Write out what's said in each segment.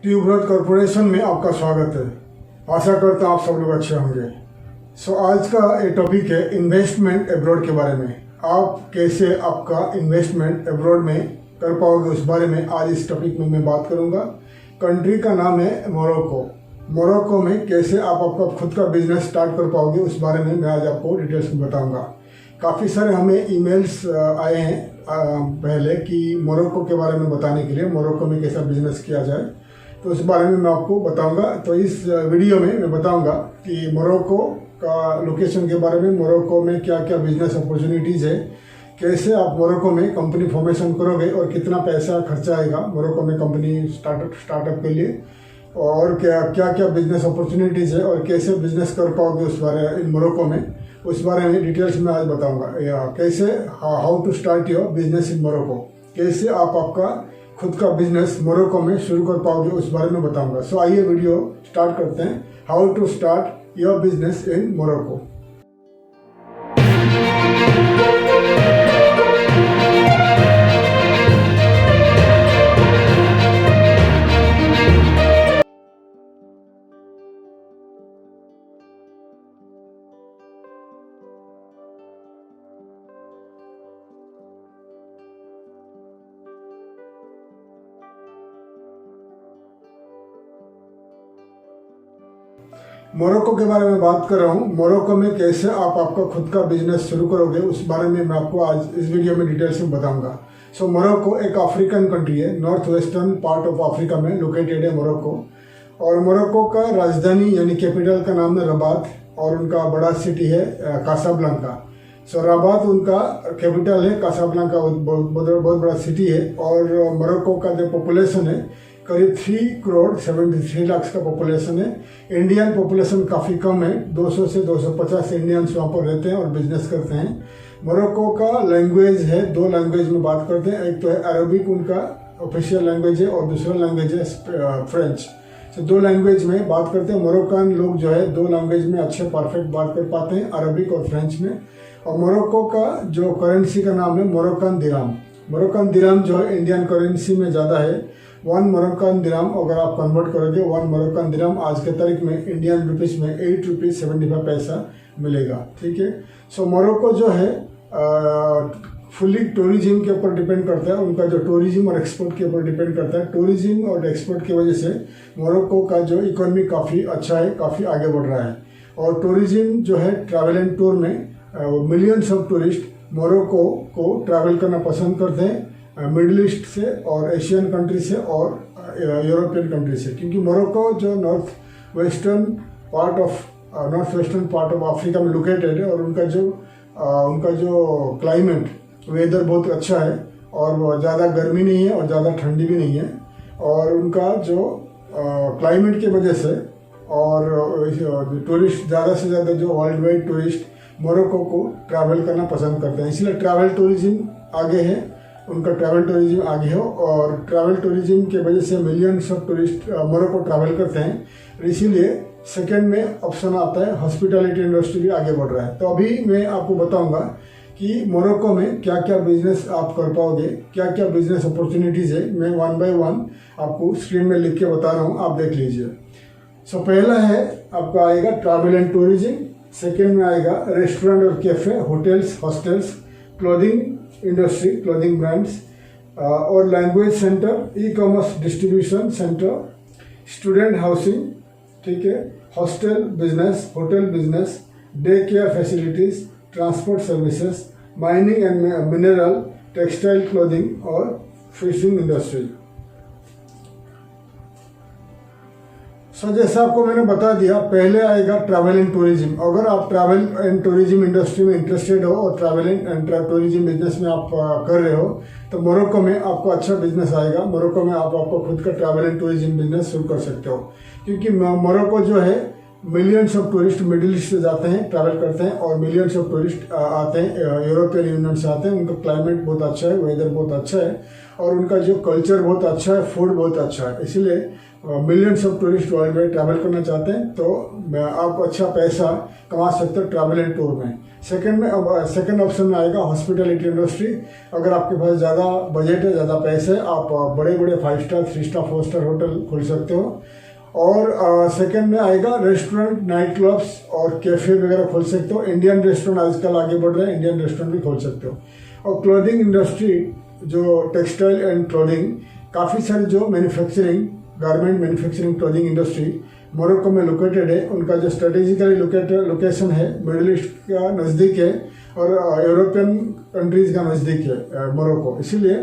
ट्यूबरॉड corporation में आपका स्वागत है। आशा करता हूँ आप सब लोग अच्छे होंगे। आज का ये टॉपिक है इन्वेस्टमेंट अब्रॉड के बारे में। आप कैसे आपका इन्वेस्टमेंट अब्रॉड में कर पाओगे उस बारे में आज इस टॉपिक में मैं बात करूँगा। कंट्री का नाम है मोरक्को। मोरक्को में कैसे आप आपका खुद का बिजनेस स्टार्ट कर पाओगे उस बारे में मैं आज आपको डिटेल्स में बताऊँगा। काफ़ी सारे हमें ईमेल्स आए हैं पहले कि मोरक्को के बारे में बताने के लिए, मोरक्को में कैसा बिजनेस किया जाए, तो उस बारे में मैं आपको बताऊंगा। तो इस वीडियो में मैं बताऊंगा कि मोरक्को का लोकेशन के बारे में, मोरक्को में क्या क्या बिजनेस अपॉर्चुनिटीज़ है, कैसे आप मोरक्को में कंपनी फॉर्मेशन करोगे और कितना पैसा खर्चा आएगा मोरक्को में कंपनी स्टार्टअप के लिए, और क्या क्या बिजनेस अपॉर्चुनिटीज़ है और कैसे बिजनेस कर पाओगे उस बारे मोरक्को में, उस बारे में डिटेल्स में आज बताऊंगा। या कैसे how to start your business in Morocco, कैसे आप आपका खुद का बिजनेस मोरक्को में शुरू कर पाओगे उस बारे में बताऊंगा। सो आइए वीडियो स्टार्ट करते हैं। How to start your business in Morocco. Morocco के बारे में बात कर रहा हूँ। मोरक्को में कैसे आप आपका खुद का बिजनेस शुरू करोगे उस बारे में मैं आपको आज इस वीडियो में डिटेल्स में बताऊंगा। सो मोरक्को एक अफ्रीकन कंट्री है, north western part of Africa में लोकेटेड है मोरक्को। और मोरक्को का राजधानी यानी कैपिटल का नाम है रबात और उनका बड़ा सिटी है कासाब्लांका। सो रबात उनका कैपिटल है, कासाब्लांका बहुत बड़ा सिटी है। और मोरक्को का जो पॉपुलेशन है करीब 3 करोड़ 73 लाख का पॉपुलेशन है। इंडियन पॉपुलेशन काफ़ी कम है, 200 से 250 इंडियंस वहाँ पर रहते हैं और बिजनेस करते हैं। मोरक्को का लैंग्वेज है, 2 लैंग्वेज में बात करते हैं। एक तो है अरबिक, उनका ऑफिशियल लैंग्वेज है, और दूसरा लैंग्वेज है फ्रेंच। तो 2 लैंग्वेज में बात करते हैं। मोरक्कन लोग जो है 2 लैंग्वेज में अच्छे परफेक्ट बात कर पाते हैं, अरबिक और फ्रेंच में। और मोरक्को का जो करेंसी का नाम है मोरक्कन दिराम। मोरक्कन दिराम जो है इंडियन करेंसी में ज़्यादा है। 1 मोरक्कन दिराम अगर आप कन्वर्ट करोगे, 1 मोरक्कन दिराम आज के तारीख में इंडियन रुपीज़ में 8 रुपीज़ 75 पैसा मिलेगा। ठीक है। सो मोरक्को जो है फुली टूरिज्म के ऊपर डिपेंड करता है। उनका जो टूरिज्म और एक्सपोर्ट के ऊपर डिपेंड करता है। टूरिज्म और एक्सपोर्ट की वजह से मोरक्को का जो इकोनॉमी काफ़ी अच्छा है, काफ़ी आगे बढ़ रहा है। और टूरिज्म जो है ट्रैवल एंड टूर में मिलियंस ऑफ टूरिस्ट मोरक्को को ट्रैवल करना पसंद करते हैं, मिडिल ईस्ट से और एशियन कंट्री से और यूरोपियन कंट्री से। क्योंकि मोरक्को जो north western part of Africa में लोकेटेड है और उनका जो क्लाइमेट वेदर बहुत अच्छा है और ज़्यादा गर्मी नहीं है और ज़्यादा ठंडी भी नहीं है। और उनका जो क्लाइमेट की वजह से और टूरिस्ट ज़्यादा से ज़्यादा जो वर्ल्ड वाइड टूरिस्ट मोरक्को को ट्रैवल करना पसंद करते हैं, इसलिए ट्रैवल टूरिज्म आगे है, उनका ट्रैवल टूरिज्म आगे हो। और ट्रैवल टूरिज्म की वजह से millions of tourist Morocco travel करते हैं। इसीलिए सेकंड में ऑप्शन आता है हॉस्पिटैलिटी इंडस्ट्री भी आगे बढ़ रहा है। तो अभी मैं आपको बताऊंगा कि मोरक्को में क्या क्या बिजनेस आप कर पाओगे, क्या क्या बिजनेस अपॉर्चुनिटीज़ है। मैं 1 बाय 1 आपको स्क्रीन में लिख के बता रहा हूँ, आप देख लीजिए। सो पहला है आपका आएगा ट्रैवल एंड टूरिज्म। सेकेंड में आएगा रेस्टोरेंट और cafe, hotels, hostels, clothing industry, clothing brands, और language centre, e commerce distribution centre, student housing, ठीक है, hostel business, hotel business, day care facilities, transport services, mining and mineral, textile, clothing और fishing industry. So जैसा आपको मैंने बता दिया, पहले आएगा ट्रैवल एंड टूरिज्म। अगर आप ट्रैवल एंड टूरिज्म इंडस्ट्री में इंटरेस्टेड हो और ट्रैवल एंड टूरिज्म बिजनेस में आप कर रहे हो तो मोरक्को में आपको अच्छा बिजनेस आएगा। मोरक्को में आप आपको खुद का ट्रैवल एंड टूरिज्म बिजनेस शुरू कर सकते हो। क्योंकि मोरक्को जो है millions of tourist middle east से जाते हैं, ट्रैवल करते हैं, और मिलियंस ऑफ टूरिस्ट आते हैं यूरोपियन यूनियन से आते हैं। उनका क्लाइमेट बहुत अच्छा है, वेदर बहुत अच्छा है, और उनका जो कल्चर बहुत अच्छा है, फूड बहुत अच्छा है, इसलिए millions of tourist world wide travel करना चाहते हैं तो आप अच्छा पैसा कमा सकते हो ट्रैवल एंड टूर में। सेकंड ऑप्शन में आएगा हॉस्पिटैलिटी इंडस्ट्री। अगर आपके पास ज़्यादा बजट है, ज़्यादा पैसे, आप बड़े बड़े 5 स्टार 3 स्टार 4 स्टार होटल खोल सकते हो। और सेकंड में आएगा रेस्टोरेंट, नाइट क्लब्स और कैफ़े वगैरह खोल सकते हो। इंडियन रेस्टोरेंट आजकल आगे बढ़ रहे हैं, इंडियन रेस्टोरेंट भी खोल सकते हो। और क्लोथिंग इंडस्ट्री, जो टेक्सटाइल एंड क्लोथिंग, काफ़ी सारे जो manufacturing, garment manufacturing clothing industry Morocco में लोकेटेड है। उनका जो स्ट्रेटेजिकली लोकेशन है मिडिल ईस्ट का नज़दीक है और यूरोपियन कंट्रीज़ का नज़दीक है मोरक्को, इसीलिए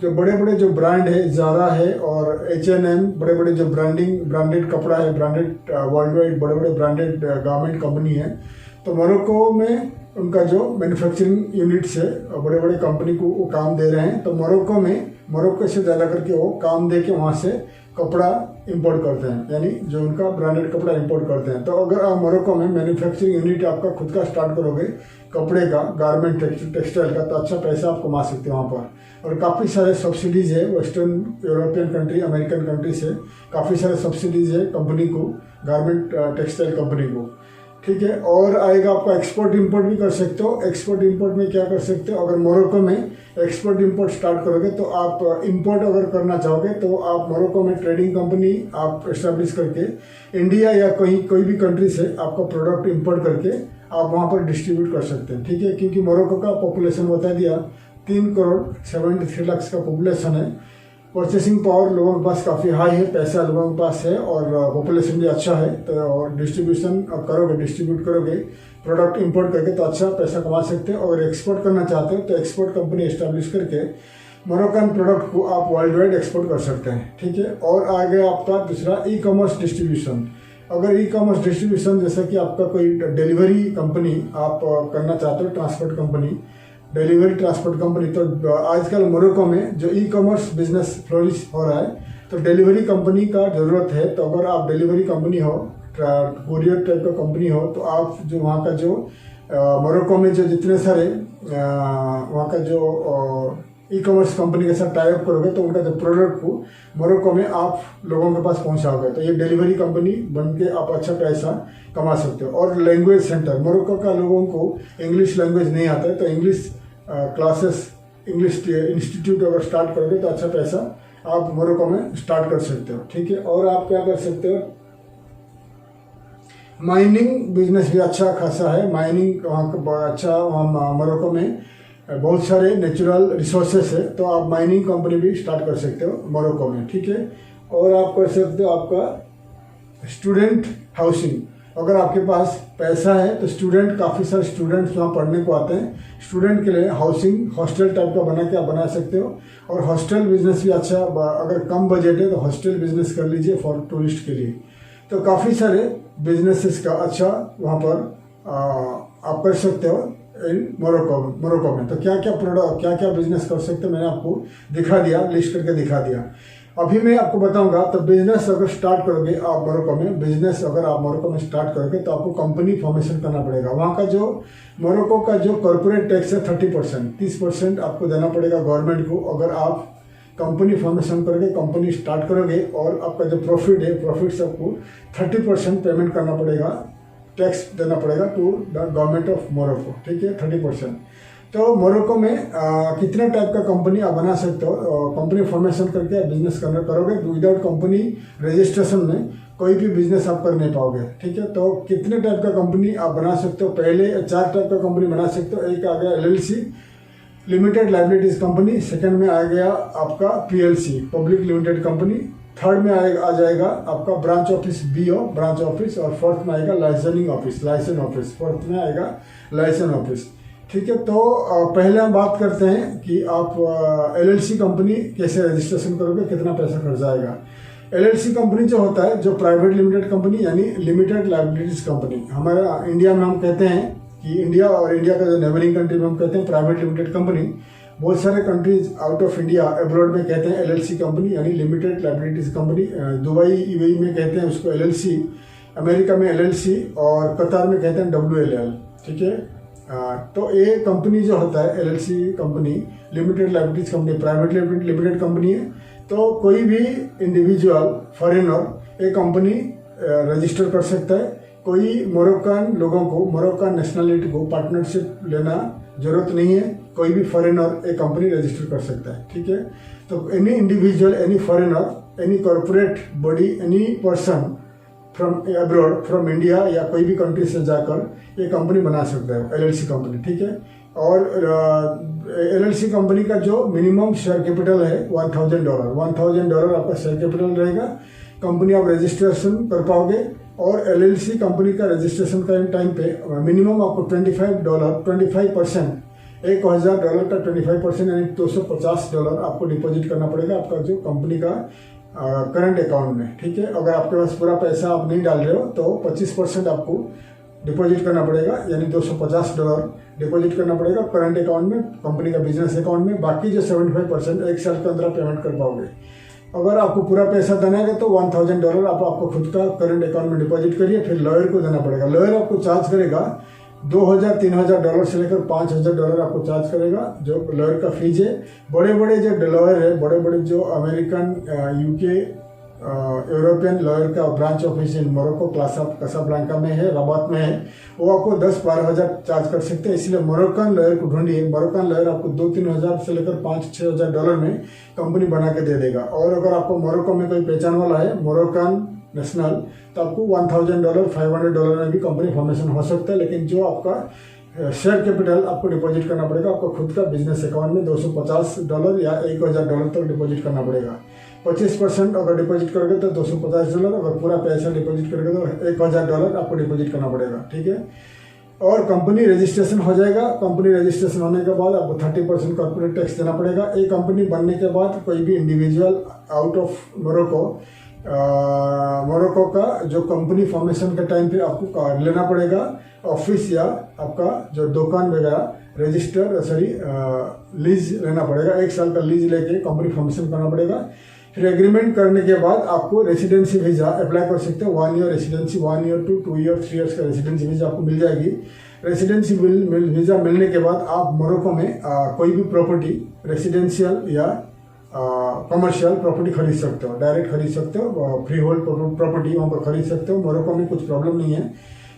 जो बड़े बड़े जो ब्रांड है, ज़ारा है और H&M, बड़े बड़े जो ब्रांडेड कपड़ा है, ब्रांडेड वर्ल्ड वाइड बड़े बड़े ब्रांडेड गारमेंट कंपनी है, तो मोरक्को में उनका जो मैन्युफैक्चरिंग यूनिट्स है बड़े बड़े कंपनी को वो काम दे रहे हैं। तो मोरक्को से ज़्यादा करके वो काम दे के वहाँ से कपड़ा इंपोर्ट करते हैं, यानी जो उनका ब्रांडेड कपड़ा इंपोर्ट करते हैं। तो अगर आप मोरक्को में मैन्युफैक्चरिंग यूनिट आपका खुद का स्टार्ट करोगे कपड़े का, गारमेंट टेक्सटाइल का, तो अच्छा पैसा आप कमा सकते हो वहाँ पर। और काफ़ी सारे सब्सिडीज़ है western European country, American country से काफ़ी सारे सब्सिडीज़ है कंपनी को, गारमेंट टेक्सटाइल कंपनी को, ठीक है। और आएगा आपका एक्सपोर्ट इंपोर्ट भी कर सकते हो। एक्सपोर्ट इंपोर्ट में क्या कर सकते हो, अगर मोरक्को में एक्सपोर्ट इंपोर्ट स्टार्ट करोगे तो आप इंपोर्ट अगर करना चाहोगे तो आप मोरक्को में ट्रेडिंग कंपनी आप एस्टेब्लिश करके इंडिया या कोई भी कंट्री से आपका प्रोडक्ट इंपोर्ट करके आप वहाँ पर डिस्ट्रीब्यूट कर सकते हैं, ठीक है। क्योंकि मोरक्को का पॉपुलेशन बता दिया 3,73 लाख का पॉपुलेशन है। परचेसिंग पावर लोगों के पास काफ़ी हाई है, पैसा लोगों के पास है और पॉपुलेशन भी अच्छा है। तो और डिस्ट्रीब्यूट करोगे प्रोडक्ट इंपोर्ट करके तो अच्छा पैसा कमा सकते हो। अगर एक्सपोर्ट करना चाहते हो तो एक्सपोर्ट कंपनी एस्टेब्लिश करके मोरक्कन प्रोडक्ट को आप वर्ल्ड वाइड एक्सपोर्ट कर सकते हैं, ठीक है। और आगे आपका दूसरा ई कॉमर्स डिस्ट्रीब्यूशन। अगर ई कॉमर्स डिस्ट्रीब्यूशन जैसा कि आपका कोई डिलीवरी कंपनी आप करना चाहते हो, डिलीवरी ट्रांसपोर्ट कंपनी, तो आजकल मोरक्को में जो ई कॉमर्स बिजनेस फ्लोरिश हो रहा है, तो डिलीवरी कंपनी का ज़रूरत है। तो अगर आप डिलीवरी कंपनी हो, कोरियर टाइप का कंपनी हो, तो आप जो वहाँ का जो मोरक्को में जो जितने सारे वहाँ का जो ई कॉमर्स कंपनी के साथ टाइप करोगे तो उनका जो प्रोडक्ट को मोरक्को में आप लोगों के पास पहुँचाओगे, तो ये डिलीवरी कंपनी बन के आप अच्छा पैसा कमा सकते हो। और लैंग्वेज सेंटर, मोरक्को का लोगों को इंग्लिश लैंग्वेज नहीं आता है, तो इंग्लिश क्लासेस, इंग्लिश इंस्टीट्यूट अगर स्टार्ट करोगे तो अच्छा पैसा आप मोरक्को में स्टार्ट कर सकते हो, ठीक है। और आप क्या कर सकते हो, माइनिंग बिजनेस भी अच्छा खासा है। माइनिंग वहाँ का अच्छा, वहाँ मोरक्को में बहुत सारे नेचुरल रिसोर्सेस है, तो आप माइनिंग कंपनी भी स्टार्ट कर सकते हो मोरक्को में, ठीक है। और आप कर सकते हो आपका स्टूडेंट हाउसिंग। अगर आपके पास पैसा है तो काफ़ी सारे स्टूडेंट्स वहाँ पढ़ने को आते हैं, स्टूडेंट के लिए हाउसिंग हॉस्टल टाइप का बना सकते हो। और हॉस्टल बिजनेस भी अच्छा, अगर कम बजट है तो हॉस्टल बिजनेस कर लीजिए फॉर टूरिस्ट के लिए। तो काफ़ी सारे बिजनेसेस का अच्छा वहाँ पर आप कर सकते हो इन मोरक्को में। तो क्या बिजनेस कर सकते हो मैंने आपको दिखा दिया, लिस्ट करके दिखा दिया। अभी मैं आपको बताऊंगा। तो बिजनेस अगर स्टार्ट करोगे आप मोरक्को में, स्टार्ट करोगे तो आपको कंपनी फॉर्मेशन करना पड़ेगा। वहाँ का जो मोरक्को का जो कॉर्पोरेट टैक्स है 30% आपको देना पड़ेगा गवर्नमेंट को। अगर आप कंपनी फॉर्मेशन करके कंपनी स्टार्ट करोगे और आपका जो प्रॉफिट से आपको 30% पेमेंट करना पड़ेगा, टैक्स देना पड़ेगा to the government of Morocco, ठीक है, 30%। तो मोरक्को में कितने टाइप का कंपनी आप बना सकते हो, कंपनी फॉर्मेशन करके बिजनेस करोगे विदाउट कंपनी रजिस्ट्रेशन में कोई भी बिजनेस आप कर नहीं पाओगे, ठीक है। तो कितने टाइप का कंपनी आप बना सकते हो, पहले 4 टाइप का कंपनी बना सकते हो। एक आ गया LLC, limited liabilities company. Second में आ गया आपका PLC, public limited company. Third में आ जाएगा आपका branch office, BO branch office. और फोर्थ में आएगा लाइसेंस ऑफिस। फोर्थ में आएगा लाइसेंस ऑफिस, ठीक है। तो पहले हम बात करते हैं कि आप LLC कंपनी कैसे रजिस्ट्रेशन करोगे, कितना पैसा खर्च आएगा। LLC कंपनी जो होता है, जो प्राइवेट लिमिटेड कंपनी यानी लिमिटेड लाइबिलिटीज कंपनी, हमारा इंडिया में हम कहते हैं कि इंडिया का जो नेबरिंग कंट्री में हम कहते हैं प्राइवेट लिमिटेड कंपनी। बहुत सारे countries out of India abroad में कहते हैं LLC कंपनी यानी limited liabilities company. Dubai UAE में कहते हैं उसको LLC, अमेरिका में LLC और कतार में कहते हैं WLL, ठीक है। तो ये कंपनी जो होता है LLC company, limited liabilities company, private limited company है। तो कोई भी इंडिविजुअल फॉरेनर ये कंपनी रजिस्टर कर सकता है। कोई मोरक्कन लोगों को, मोरक्कन नेशनलिटी को पार्टनरशिप लेना जरूरत नहीं है। कोई भी फॉरेनर एक कंपनी रजिस्टर कर सकता है, ठीक है। तो any individual, any foreigner, any corporate body, any person from abroad, from India या कोई भी कंट्री से जाकर ये कंपनी बना सकता है, एलएलसी कंपनी, ठीक है। और एलएलसी कंपनी का जो मिनिमम शेयर कैपिटल है $1000, $1000 आपका शेयर कैपिटल रहेगा। कंपनी आप रजिस्ट्रेशन कर पाओगे। और एलएलसी कंपनी का रजिस्ट्रेशन का टाइम पे मिनिमम आपको $25% $1000 का 25% यानी $250 आपको डिपॉजिट करना पड़ेगा आपका जो कंपनी का करंट अकाउंट में, ठीक है। अगर आपके पास पूरा पैसा आप नहीं डाल रहे हो तो 25% आपको डिपॉजिट करना पड़ेगा, यानी $250 डिपॉजिट करना पड़ेगा करंट अकाउंट में, कंपनी का बिजनेस अकाउंट में। बाकी जो 75% एक साल के अंदर पेमेंट कर पाओगे। अगर आपको पूरा पैसा देना है तो $1000 आप आपको खुद का करंट अकाउंट में डिपॉजिट करिए, फिर लॉयर को देना पड़ेगा। लॉयर आपको चार्ज करेगा $2000-3000 से लेकर $5000 आपको चार्ज करेगा, जो लॉयर का फीस है। बड़े बड़े जो लॉयर है, बड़े बड़े जो अमेरिकन, यूके, यूरोपियन लॉयर का branch office in Morocco, Casablanca में है, रबात में है, वो आपको 10-12 हज़ार चार्ज कर सकते हैं। इसलिए मोरक्कन लॉयर को ढूंढिए। मोरक्कन लॉयर आपको 2-3 हज़ार से लेकर $5-6 हज़ार डॉलर में कंपनी बना के दे देगा। और अगर आपको मोरक्को में कोई पहचान वाला है, मोरक्कन नेशनल, तो आपको $1000, $500 में भी कंपनी फॉर्मेशन हो सकता है। लेकिन जो आपका शेयर कैपिटल आपको डिपॉजिट करना पड़ेगा, आपको खुद का बिजनेस अकाउंट में $250 या $1000 तक डिपॉजिट करना पड़ेगा। 25% अगर डिपॉजिट करोगे तो $250, अगर पूरा पैसा डिपॉजिट करोगे तो $1000 आपको डिपॉजिट करना पड़ेगा, ठीक है। और कंपनी रजिस्ट्रेशन हो जाएगा। कंपनी रजिस्ट्रेशन होने के बाद आपको 30% कॉर्पोरेट टैक्स देना पड़ेगा। एक कंपनी बनने के बाद कोई भी इंडिविजुअल आउट ऑफ मोरक्को का जो कंपनी फॉर्मेशन के टाइम पे आपको कार्ड लेना पड़ेगा, ऑफिस या आपका जो दुकान वगैरह लीज लेना पड़ेगा। 1 साल का लीज लेके कंपनी फॉर्मेशन करना पड़ेगा। फिर एग्रीमेंट करने के बाद आपको रेसिडेंसी वीज़ा अप्लाई कर सकते हो। 1 year residency, 1 year to 2 year 3 years का रेसिडेंसी वीज़ा आपको मिल जाएगी। रेसिडेंसी वीज़ा मिलने के बाद आप मोरक्को में कोई भी प्रॉपर्टी, रेसिडेंशियल या कमर्शियल प्रॉपर्टी खरीद सकते हो, डायरेक्ट खरीद सकते हो। फ्री होल्ड प्रॉपर्टी वहाँ पर खरीद सकते हो। मोरक्को में कुछ प्रॉब्लम नहीं है,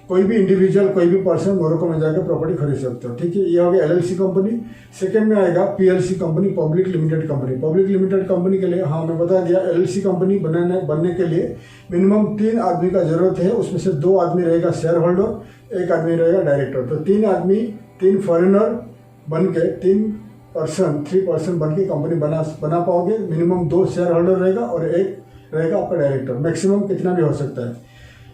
कोई भी इंडिविजुअल, कोई भी पर्सन मोरक्को में जाकर प्रॉपर्टी खरीद सकते हो, ठीक है। ये हो गया एलएलसी कंपनी। सेकंड में आएगा PLC company, public limited company. Public limited company के लिए मैं बता दिया, एलएलसी कंपनी बनने के लिए मिनिमम 3 आदमी का जरूरत है। उसमें से 2 आदमी रहेगा शेयर होल्डर, 1 आदमी रहेगा डायरेक्टर। तो 3 आदमी, 3 फॉरेनर बन के 3% बन के कंपनी बना पाओगे। मिनिमम 2 शेयर होल्डर रहेगा और 1 रहेगा आपका डायरेक्टर। मैक्सिमम कितना भी हो सकता है।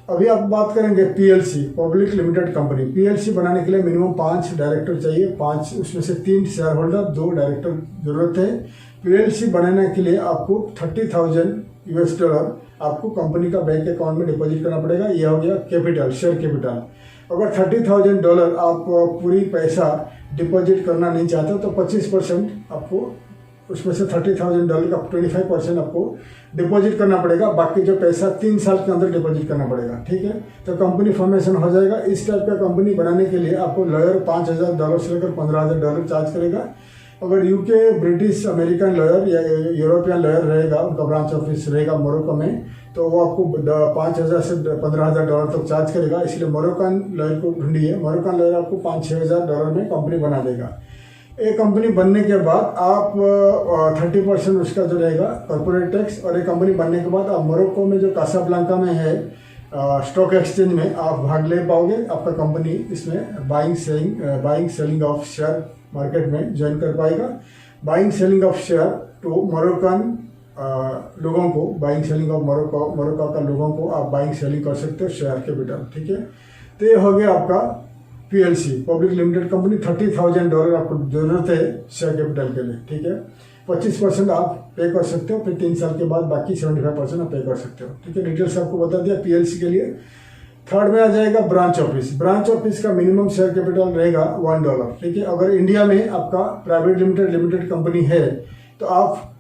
अभी आप बात करेंगे PLC, public limited company. PLC बनाने के लिए मिनिमम 5 डायरेक्टर चाहिए, 5 उसमें से 3 शेयर होल्डर, 2 डायरेक्टर जरूरत है। पीएलसी बनाने के लिए आपको $30,000 आपको कंपनी का बैंक अकाउंट में डिपॉजिट करना पड़ेगा। यह हो गया कैपिटल, शेयर कैपिटल। अगर $30,000 आप पूरी पैसा डिपॉजिट करना नहीं चाहते तो 25% आपको, उसमें से $30,000 का 25% आपको डिपॉजिट करना पड़ेगा। बाकी जो पैसा 3 साल के अंदर डिपॉजिट करना पड़ेगा, ठीक है। तो कंपनी फॉर्मेशन हो जाएगा। इस टाइप का कंपनी बनाने के लिए आपको लॉयर $5,000 से लेकर $15,000 चार्ज करेगा। अगर यूके, ब्रिटिश, अमेरिकन लॉयर या यूरोपियन लॉयर रहेगा, उनका ब्रांच ऑफिस रहेगा मोरक्को में, तो वो आपको 5,000 से $15,000 तक चार्ज करेगा। इसलिए मोरक्कन लॉयर को ढूंढिए। मोरक्कन लॉयर आपको $5-6 हज़ार में कंपनी बना देगा। एक कंपनी बनने के बाद आप 30% उसका जो रहेगा कॉर्पोरेट टैक्स, और एक कंपनी बनने के बाद आप मोरक्को में जो कासाब्लांका में है स्टॉक एक्सचेंज में आप भाग ले पाओगे। आपका कंपनी इसमें buying selling of share market में ज्वाइन कर पाएगा। Buying selling of share to Moroccan लोगों को, बाइंग सेलिंग ऑफ मोरक्को का लोगों को आप बाइंग सेलिंग कर सकते हो शेयर कैपिटल, ठीक है। तो ये हो गया आपका पीएलसी, पब्लिक लिमिटेड कंपनी। $30,000 आपको जरूरत है शेयर कैपिटल के लिए, ठीक है। 25% आप पे कर सकते हो, फिर 3 साल के बाद बाकी 75% आप पे कर सकते हो, ठीक है। डिटेल्स आपको बता दिया पीएलसी के लिए। थर्ड में आ जाएगा ब्रांच ऑफिस। ब्रांच ऑफिस का मिनिमम शेयर कैपिटल रहेगा $1, ठीक है। अगर इंडिया में आपका प्राइवेट लिमिटेड कंपनी है तो आप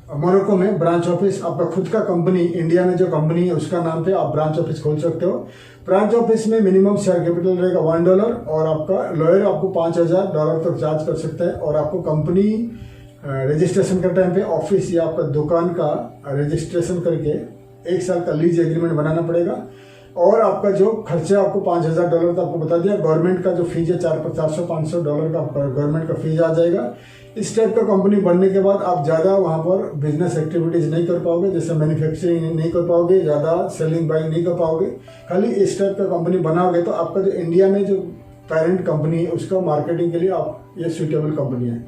मोरक्को में ब्रांच ऑफिस, आपका खुद का कंपनी, इंडिया में जो कंपनी है उसका नाम पे आप ब्रांच ऑफिस खोल सकते हो। ब्रांच ऑफिस में मिनिमम शेयर कैपिटल रहेगा $1 और आपका लॉयर आपको $5,000 तक चार्ज कर सकता है। और आपको कंपनी रजिस्ट्रेशन के टाइम पे ऑफिस या आपका दुकान का रजिस्ट्रेशन करके 1 साल का लीज एग्रीमेंट बनाना पड़ेगा। और आपका जो खर्चा आपको $5,000 तो आपको बता दिया। गवर्नमेंट का जो फीस है $400-500 का गवर्नमेंट का फीस आ जाएगा। इस टाइप का कंपनी बनने के बाद आप ज़्यादा वहाँ पर बिजनेस एक्टिविटीज़ नहीं कर पाओगे, जैसे मैन्युफैक्चरिंग नहीं कर पाओगे, ज़्यादा सेलिंग बाइंग नहीं कर पाओगे। खाली इस टाइप का कंपनी बनाओगे तो आपका जो इंडिया में जो पेरेंट कंपनी है उसका मार्केटिंग के लिए आप ये सूटेबल कंपनी है।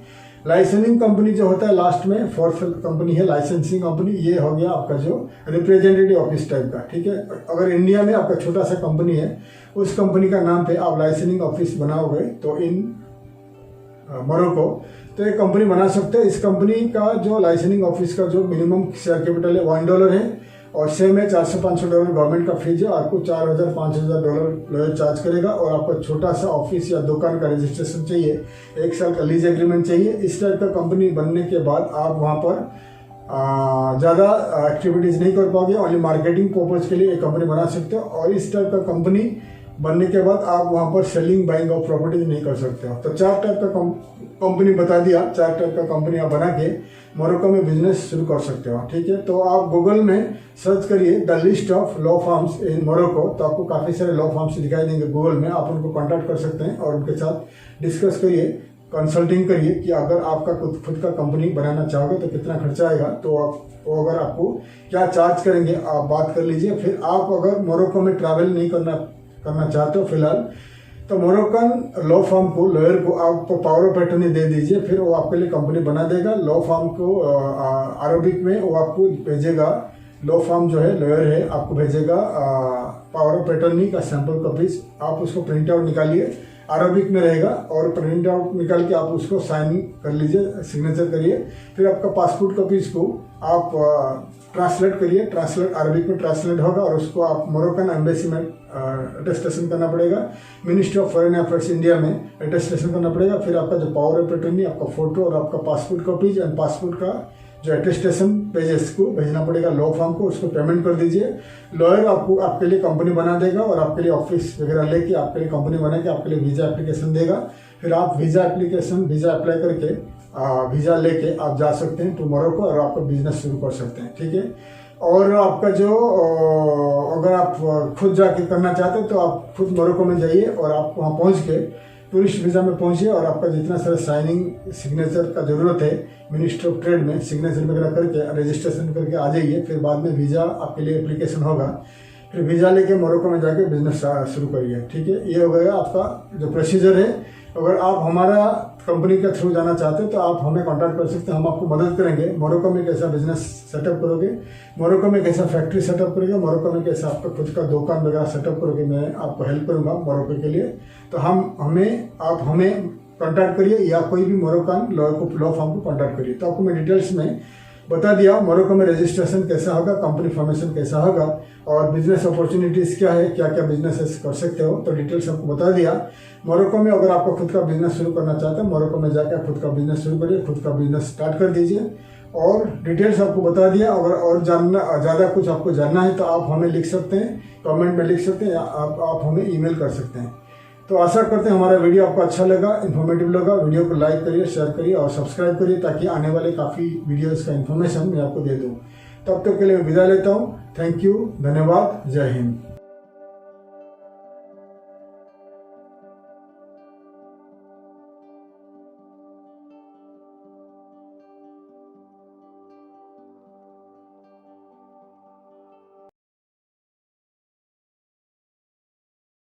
लाइसेंसिंग कंपनी जो होता है लास्ट में, फोर्थ कंपनी है लाइसेंसिंग कंपनी। ये हो गया आपका जो रिप्रेजेंटेटिव ऑफिस टाइप का, ठीक है। अगर इंडिया में आपका छोटा सा कंपनी है, उस कंपनी का नाम पे आप लाइसेंसिंग ऑफिस बनाओगे तो इन मोरक्को तो एक कंपनी बना सकते हैं। इस कंपनी का जो लाइसेंसिंग ऑफिस का जो मिनिमम शेयर कैपिटल है $1 है और सेम है $400-500 गवर्नमेंट का फीस है। आपको $4,000-5,000 लॉयर चार्ज करेगा। और आपको छोटा सा ऑफिस या दुकान का रजिस्ट्रेशन चाहिए, 1 साल का लीज एग्रीमेंट चाहिए। इस टाइप का कंपनी बनने के बाद आप वहाँ पर ज़्यादा एक्टिविटीज़ नहीं कर पाओगे, ओनली मार्केटिंग पर्पज़ के लिए एक कंपनी बना सकते हो। और इस टाइप का कंपनी बनने के बाद आप वहाँ पर सेलिंग बाइंग ऑफ प्रॉपर्टीज नहीं कर सकते हो। तो 4 टाइप का कंपनी बता दिया, 4 टाइप का कंपनी आप बना के मोरक्को में बिजनेस शुरू कर सकते हो, ठीक है। तो आप गूगल में सर्च करिए the list of law firms in Morocco, तो आपको काफ़ी सारे लॉ फर्म्स दिखाई देंगे गूगल में। आप उनको कॉन्टैक्ट कर सकते हैं और उनके साथ डिस्कस करिए, कंसल्टिंग करिए कि अगर आपका खुद का कंपनी बनाना चाहोगे तो कितना खर्चा आएगा। तो अगर आपको क्या चार्ज करेंगे आप बात कर लीजिए। फिर आप अगर मोरक्को में ट्रैवल नहीं करना चाहते हो फिलहाल, तो मोरक्कन लॉ फर्म को, लॉयर को आप पावर ऑफ अटॉर्नी दे दीजिए, फिर वो आपके लिए कंपनी बना देगा। लॉ फर्म को अरबिक में वो आपको भेजेगा, लॉ फर्म जो है लॉयर है आपको भेजेगा पावर ऑफ अटॉर्नी का सैंपल कॉपीज। आप उसको प्रिंट आउट निकालिए, अरबिक में रहेगा, और प्रिंट आउट निकाल के आप उसको साइन कर लीजिए, सिग्नेचर करिए। फिर आपका पासपोर्ट कॉपीज को आप ट्रांसलेट करिए, ट्रांसलेट अरबिक में ट्रांसलेट होगा और उसको आप मोरक्कन एम्बेसी में अटेस्टेशन करना पड़ेगा। Ministry of foreign affairs India में अटेस्टेशन करना पड़ेगा। फिर आपका जो पावर ऑफ अटॉर्नी, आपका फोटो और आपका पासपोर्ट कॉपीज एंड पासपोर्ट का जो अटेस्टेशन पेजेस को भेजना पड़ेगा लॉ फर्म को, उसको पेमेंट कर दीजिए। लॉयर आपको आपके लिए कंपनी बना देगा और आपके लिए ऑफिस वगैरह लेके आपके लिए कंपनी बना के आपके लिए वीज़ा एप्लीकेशन देगा। फिर आप वीज़ा अप्लाई करके वीज़ा लेके आप जा सकते हैं टू मोरक्को और आपका बिजनेस शुरू कर सकते हैं, ठीक है। और आपका जो अगर आप खुद जाके करना चाहते हैं तो आप खुद मोरक्को में जाइए और आप वहाँ पहुँच के टूरिस्ट वीज़ा में पहुँचिए और आपका जितना सारा साइनिंग सिग्नेचर का ज़रूरत है मिनिस्ट्री ऑफ ट्रेड में सिग्नेचर वगैरह करके रजिस्ट्रेशन करके आ जाइए। फिर बाद में वीज़ा आपके लिए एप्लीकेशन होगा, फिर वीज़ा लेके मोरक्को में जाके बिजनेस शुरू करिए, ठीक है। ये हो गया आपका जो प्रोसीजर है। अगर आप हमारा कंपनी के थ्रू जाना चाहते हैं तो आप हमें कांटेक्ट कर सकते हैं, हम आपको मदद करेंगे। मोरक्को में कैसा बिजनेस सेटअप करोगे, मोरक्को में कैसा फैक्ट्री सेटअप करोगे, मोरक्को में कैसा आपका खुद का दुकान वगैरह सेटअप करोगे, मैं आपको हेल्प करूंगा मोरक्को के लिए। तो आप हमें कांटेक्ट करिए या कोई भी मोरक्कन लॉ फर्म को कांटेक्ट करिए। तो आपको मैं डिटेल्स में बता दिया मोरक्को में रजिस्ट्रेशन कैसा होगा, कंपनी फॉर्मेशन कैसा होगा और बिजनेस अपॉर्चुनिटीज़ क्या है, क्या क्या बिजनेस कर सकते हो, तो डिटेल्स आपको बता दिया। मोरक्को में अगर आपको खुद का बिजनेस शुरू करना चाहते हैं, मोरक्को में जाकर खुद का बिजनेस शुरू करिए, खुद का बिजनेस स्टार्ट कर दीजिए। और डिटेल्स आपको बता दिया। अगर और जानना ज़्यादा कुछ आपको जानना है तो आप हमें लिख सकते हैं, कमेंट में लिख सकते हैं या आप हमें ईमेल कर सकते हैं। तो आशा करते हैं हमारा वीडियो आपको अच्छा लगा, इन्फॉर्मेटिव लगा। वीडियो को लाइक करिए, शेयर करिए और सब्सक्राइब करिए ताकि आने वाले काफ़ी वीडियोस का इन्फॉर्मेशन मैं आपको दे दूँ। तब तक के लिए विदा लेता हूँ। थैंक यू, धन्यवाद, जय हिंद।